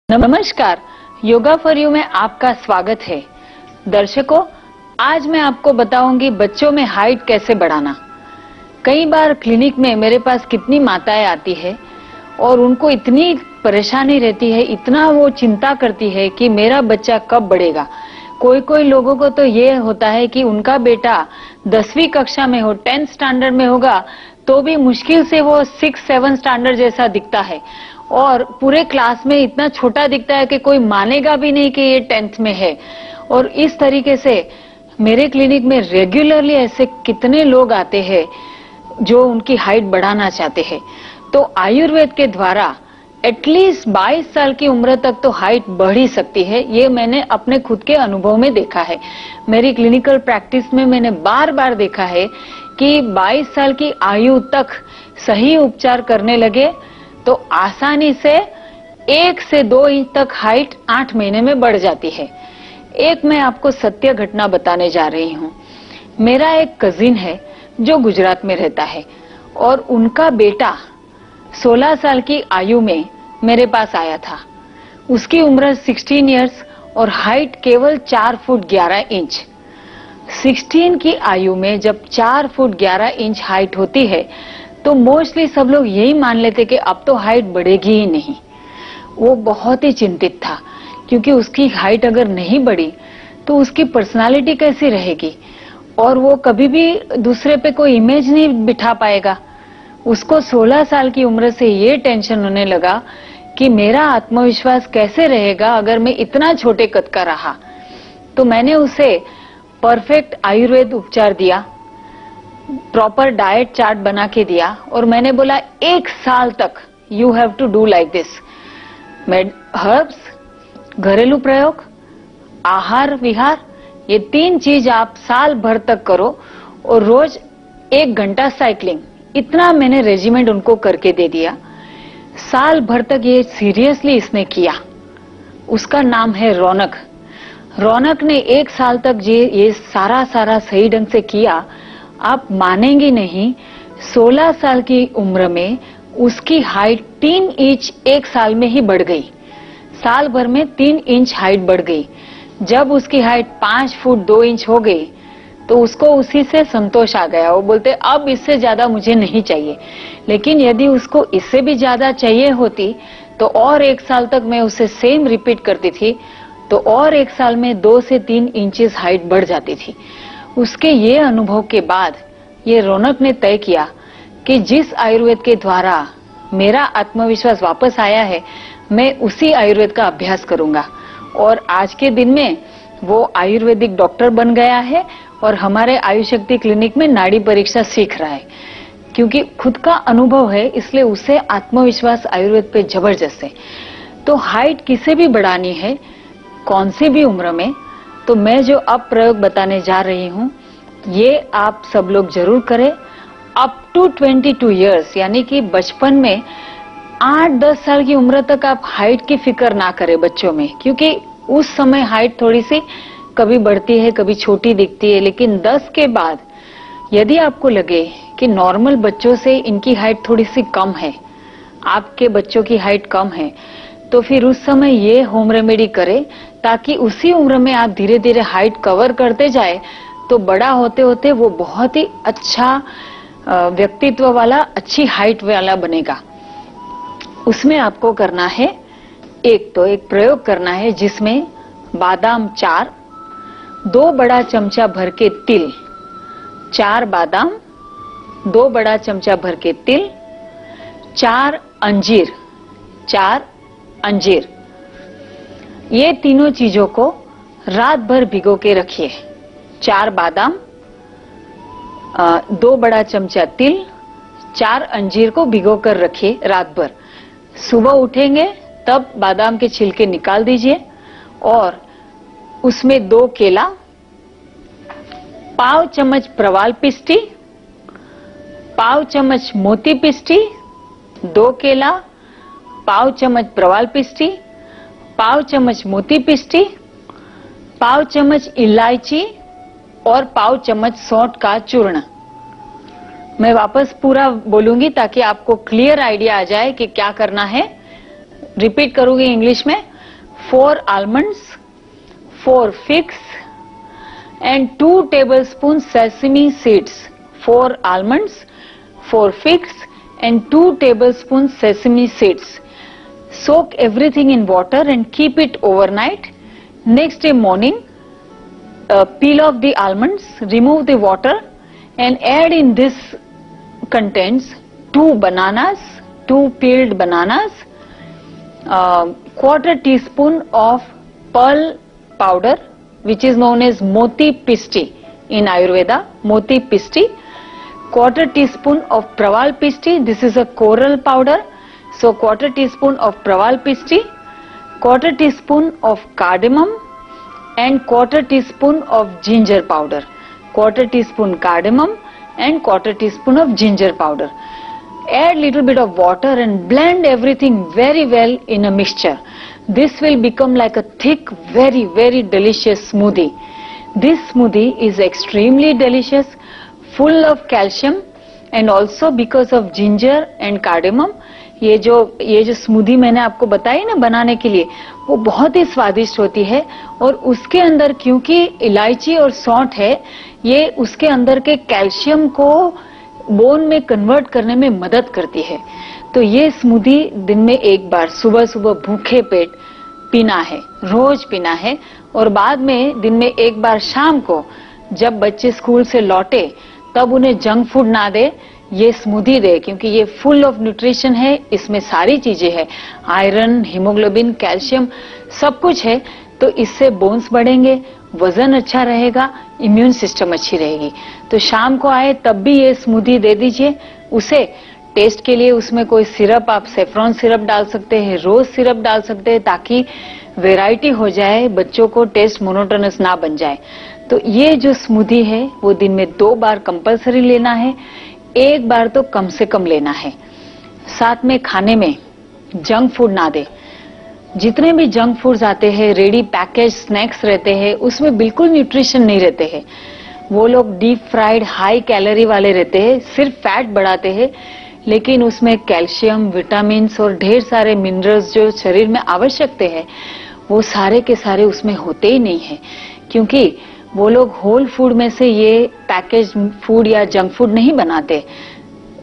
नमस्कार, yoga for you में आपका स्वागत है। दर्शकों, आज मैं आपको बताऊंगी बच्चों में हाइट कैसे बढ़ाना। कई बार क्लिनिक में मेरे पास कितनी माताएं आती है और उनको इतनी परेशानी रहती है, इतना वो चिंता करती है कि मेरा बच्चा कब बढ़ेगा। कोई लोगों को तो ये होता है कि उनका बेटा 10वीं कक्षा में हो, 10th स्टैंडर्ड में होगा तो भी मुश्किल से वो 6-7 स्टैंडर्ड जैसा दिखता है और पूरे क्लास में इतना छोटा दिखता है कि कोई मानेगा भी नहीं कि ये 10th में है। और इस तरीके से मेरे क्लिनिक में रेगुलरली ऐसे कितने लोग आते हैं जो उनकी हाइट बढ़ाना चाहते हैं। तो आयुर्वेद के द्वारा एटलीस्ट 22 साल की उम्र तक तो हाइट बढ़ ही सकती है। ये मैंने अपने खुद के अनुभव में देखा है। मेरी क्लिनिकल प्रैक्टिस में मैंने बार बार देखा है कि 22 साल की आयु तक सही उपचार करने लगे तो आसानी से 1 से 2 इंच तक हाइट 8 महीने में बढ़ जाती है। एक मैं आपको सत्य घटना बताने जा रही हूँ। मेरा एक कजिन है जो गुजरात में रहता है और उनका बेटा 16 साल की आयु में मेरे पास आया था। उसकी उम्र 16 इयर्स और हाइट केवल 4 फुट 11 इंच। 16 की आयु में जब 4 फुट 11 इंच हाइट होती है तो मोस्टली सब लोग यही मान लेते कि अब तो हाइट बढ़ेगी ही नहीं। वो बहुत ही चिंतित था क्योंकि उसकी हाइट अगर नहीं बढ़ी तो उसकी पर्सनालिटी कैसी रहेगी और वो कभी भी दूसरे पे कोई इमेज नहीं बिठा पाएगा। उसको 16 साल की उम्र से ये टेंशन होने लगा कि मेरा आत्मविश्वास कैसे रहेगा अगर मैं इतना छोटे कद का रहा। तो मैंने उसे परफेक्ट आयुर्वेद उपचार दिया, प्रॉपर डाइट चार्ट बना के दिया और मैंने बोला 1 साल तक you have to do like this. Herbs, घरेलू प्रयोग, आहार विहार, ये 3 चीज आप साल भर तक करो और रोज 1 घंटा साइकिलिंग। इतना मैंने रेजिमेंट उनको करके दे दिया। साल भर तक ये सीरियसली इसने किया। उसका नाम है रौनक। रौनक ने 1 साल तक ये सारा सही ढंग से किया। आप मानेंगे नहीं, 16 साल की उम्र में उसकी हाइट 3 इंच 1 साल में ही बढ़ गई। साल भर में 3 इंच हाइट बढ़ गई। जब उसकी हाइट 5 फुट 2 इंच हो गई तो उसको उसी से संतोष आ गया। वो बोलते अब इससे ज्यादा मुझे नहीं चाहिए। लेकिन यदि उसको इससे भी ज्यादा चाहिए होती तो और 1 साल तक मैं उसे सेम रिपीट करती थी तो और 1 साल में 2 से 3 इंचेस हाइट बढ़ जाती थी। उसके ये अनुभव के बाद ये रौनक ने तय किया कि जिस आयुर्वेद के द्वारा मेरा आत्मविश्वास वापस आया है मैं उसी आयुर्वेद का अभ्यास करूंगा। और आज के दिन में वो आयुर्वेदिक डॉक्टर बन गया है और हमारे आयुशक्ति क्लिनिक में नाड़ी परीक्षा सीख रहा है। क्योंकि खुद का अनुभव है इसलिए उसे आत्मविश्वास आयुर्वेद पे जबरदस्त है। तो हाइट किसे भी बढ़ानी है, कौन सी भी उम्र में, तो मैं जो अब प्रयोग बताने जा रही हूँ ये आप सब लोग जरूर करें। अप टू 22 इयर्स यानी कि बचपन में 8-10 साल की उम्र तक आप हाइट की फिक्र ना करें बच्चों में, क्योंकि उस समय हाइट थोड़ी सी कभी बढ़ती है कभी छोटी दिखती है। लेकिन 10 के बाद यदि आपको लगे कि नॉर्मल बच्चों से इनकी हाइट थोड़ी सी कम है, आपके बच्चों की हाइट कम है, तो फिर उस समय ये होम रेमेडी करें ताकि उसी उम्र में आप धीरे धीरे हाइट कवर करते जाए तो बड़ा होते होते वो बहुत ही अच्छा व्यक्तित्व वाला, अच्छी हाइट वाला बनेगा। उसमें आपको करना है एक प्रयोग करना है जिसमें बादाम 4, 2 बड़ा चमचा भर के तिल, 4 बादाम, 2 बड़ा चमचा भर के तिल, 4 अंजीर, ये तीनों चीजों को रात भर भिगो के रखिए। 4 बादाम, 2 बड़ा चमचा तिल, 4 अंजीर को भिगो कर रखिए रात भर। सुबह उठेंगे तब बादाम के छिलके निकाल दीजिए और उसमें 2 केला, पाव चम्मच प्रवाल पिष्टी, पाव चम्मच मोती पिष्टी, 2 केला, पाव चम्मच प्रवाल पिष्टी, पाव चम्मच मोती पिष्टी, पाव चम्मच इलायची और पाव चम्मच सौंठ का चूर्ण। मैं वापस पूरा बोलूंगी ताकि आपको क्लियर आइडिया आ जाए कि क्या करना है। रिपीट करूंगी इंग्लिश में। 4 almonds, 4 figs and 2 tablespoons sesame seeds. 4 almonds, 4 figs and 2 tablespoons sesame seeds. Soak everything in water and keep it overnight. Next day morning, peel off the almonds, remove the water and add in this contents 2 bananas, 2 peeled bananas, quarter teaspoon of pearl powder, which is known as moti pisti in Ayurveda, moti pisti, quarter teaspoon of praval pisti, this is a coral powder, so quarter teaspoon of praval pisti, quarter teaspoon of cardamom and quarter teaspoon of ginger powder, quarter teaspoon cardamom and quarter teaspoon of ginger powder. Add little bit of water and blend everything very well in a mixture. This will become like a thick, very delicious smoothie. This smoothie is extremely delicious, full of calcium and also because of ginger and cardamom. ये जो smoothie मैंने आपको बताई ना बनाने के लिए, वो बहुत ही स्वादिष्ट होती है और उसके अंदर क्योंकि इलायची और सौंठ है, ये उसके अंदर के कैल्शियम को बोन में कन्वर्ट करने में मदद करती है। तो ये स्मूदी दिन में एक बार सुबह सुबह भूखे पेट पीना है, रोज पीना है और बाद में दिन में एक बार शाम को जब बच्चे स्कूल से लौटे तब उन्हें जंक फूड ना दे, ये स्मूदी दे, क्योंकि ये फुल ऑफ न्यूट्रिशन है, इसमें सारी चीजें हैं, आयरन, हीमोग्लोबिन, कैल्शियम सब कुछ है। तो इससे बोन्स बढ़ेंगे, वजन अच्छा रहेगा, इम्यून सिस्टम अच्छी रहेगी। तो शाम को आए तब भी ये स्मूदी दे दीजिए उसे। टेस्ट के लिए उसमें कोई सिरप, आप सेफ्रॉन सिरप डाल सकते हैं, रोज सिरप डाल सकते हैं, ताकि वैरायटी हो जाए, बच्चों को टेस्ट मोनोटोनस ना बन जाए। तो ये जो स्मूदी है वो दिन में 2 बार कंपलसरी लेना है, 1 बार तो कम से कम लेना है। साथ में खाने में जंक फूड ना दे। जितने भी जंक फूड्स आते हैं, रेडी पैकेज स्नैक्स रहते हैं, उसमें बिल्कुल न्यूट्रिशन नहीं रहते हैं। वो लोग डीप फ्राइड हाई कैलोरी वाले रहते हैं, सिर्फ फैट बढ़ाते हैं, लेकिन उसमें कैल्शियम, विटामिन्स और ढेर सारे मिनरल्स जो शरीर में आवश्यक हैं, वो सारे के सारे उसमें होते ही नहीं है। क्योंकि वो लोग होल फूड में से ये पैकेज फूड या जंक फूड नहीं बनाते,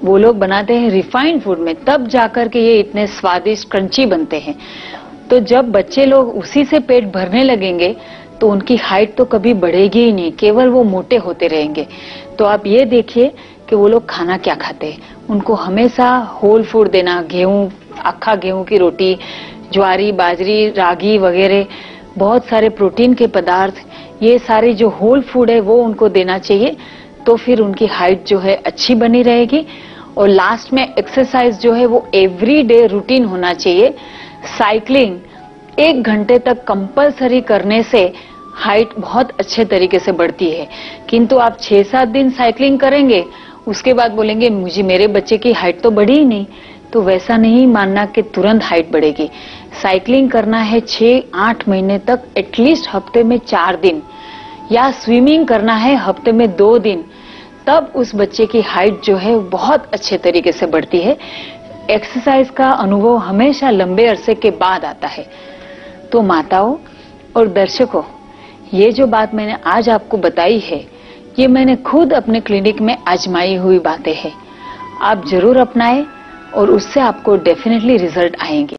वो लोग बनाते हैं रिफाइंड फूड में, तब जाकर के ये इतने स्वादिष्ट क्रंची बनते हैं। तो जब बच्चे लोग उसी से पेट भरने लगेंगे तो उनकी हाइट तो कभी बढ़ेगी ही नहीं, केवल वो मोटे होते रहेंगे। तो आप ये देखिए कि वो लोग खाना क्या खाते हैं। उनको हमेशा होल फूड देना, गेहूं, अक्खा गेहूं की रोटी, ज्वारी, बाजरी, रागी वगैरह, बहुत सारे प्रोटीन के पदार्थ, ये सारे जो होल फूड है वो उनको देना चाहिए। तो फिर उनकी हाइट जो है अच्छी बनी रहेगी। और लास्ट में एक्सरसाइज जो है वो एवरी डे रूटीन होना चाहिए। साइकिलिंग 1 घंटे तक कंपलसरी करने से हाइट बहुत अच्छे तरीके से बढ़ती है। किंतु आप 6-7 दिन साइकिलिंग करेंगे, उसके बाद बोलेंगे मुझे मेरे बच्चे की हाइट तो बढ़ी ही नहीं, तो वैसा नहीं मानना कि तुरंत हाइट बढ़ेगी। साइकिलिंग करना है 6-8 महीने तक, एटलीस्ट हफ्ते में 4 दिन, या स्विमिंग करना है हफ्ते में 2 दिन, तब उस बच्चे की हाइट जो है बहुत अच्छे तरीके से बढ़ती है। एक्सरसाइज का अनुभव हमेशा लंबे अरसे के बाद आता है। तो माताओं और दर्शकों, ये जो बात मैंने आज आपको बताई है, ये मैंने खुद अपने क्लिनिक में आजमाई हुई बातें हैं। आप जरूर अपनाएं और उससे आपको डेफिनेटली रिजल्ट आएंगे।